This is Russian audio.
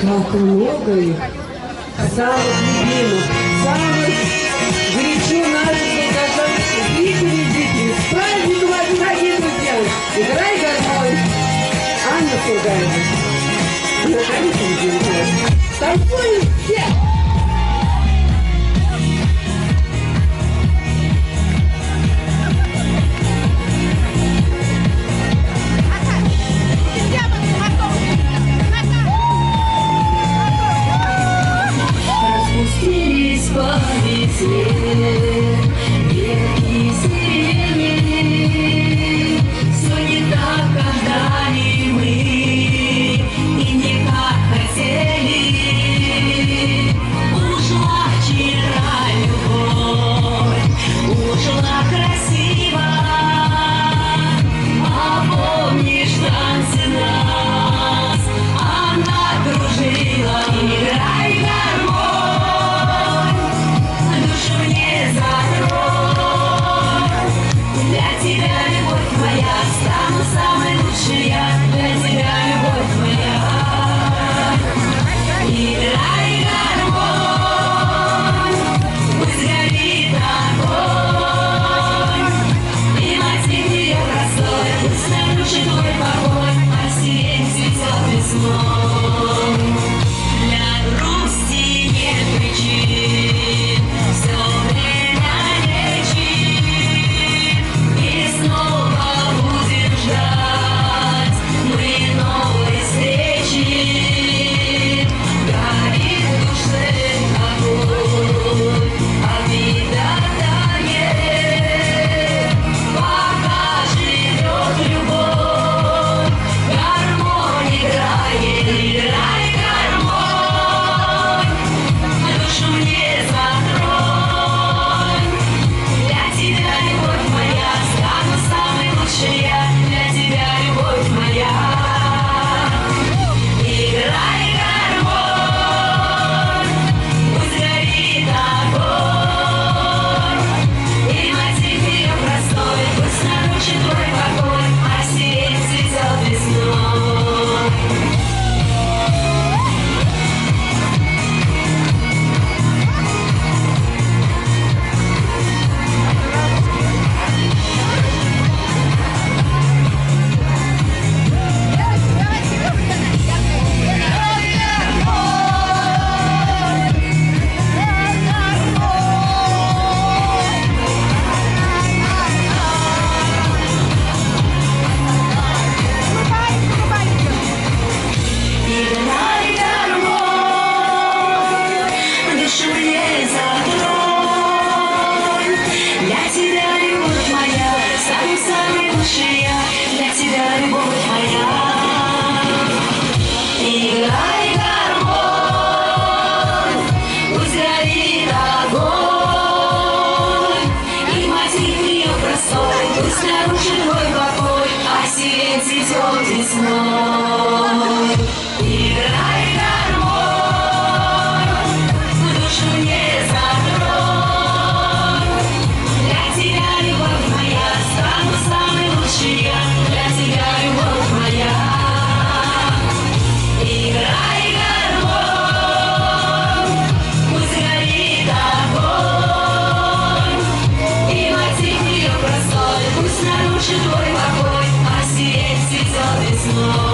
как много их, самых любимых, самых горячо наших долгожданных зрителей. С праздником вас, дорогие друзья! Играй гармонь! Анна Сургаева. Наконец-то делает. Танцуем все! Распустились по весне ветки сирени, все не так, как ждали мы и не как хотели. Ушла вчера любовь, ушла красиво, а помнишь танцы нас, она кружила. Играй гармонь, душу не закрой. Для тебя, любовь моя, стану самой лучшей я. Для тебя, любовь моя. Играй гармонь, пусть горит огонь, и мотив ее простой, пусть нарушит твой покой, а сирень цветет весной. Для грусти нет причин, все время лечит, и снова будем ждать мы новой встречи. Горит в душе огонь, обида тает, пока живет любовь, гармонь играет. Играй гармонь, душу не закрой. Для тебя, любовь моя, стану самой лучшей я. Для тебя, любовь моя. Играй гармонь, пусть горит огонь, и мотив ее простой, пусть нарушит твой покой, а сирень цветет весной. Играй гармонь, душу не закрой. Для тебя, любовь моя, самый лучший я. Для тебя, любовь моя. Играй гармонь, пусть горит огонь, и мотив ее простой, пусть нарушит твой покой, а сирень цветет весной. Играй гармонь, душу не закрой. Для тебя, любовь моя, стану самой лучшей я. Для тебя, любовь моя. Играй гармонь, пусть горит огонь, и мотив ее простой, пусть нарушит твой покой, а сирень цветет весной.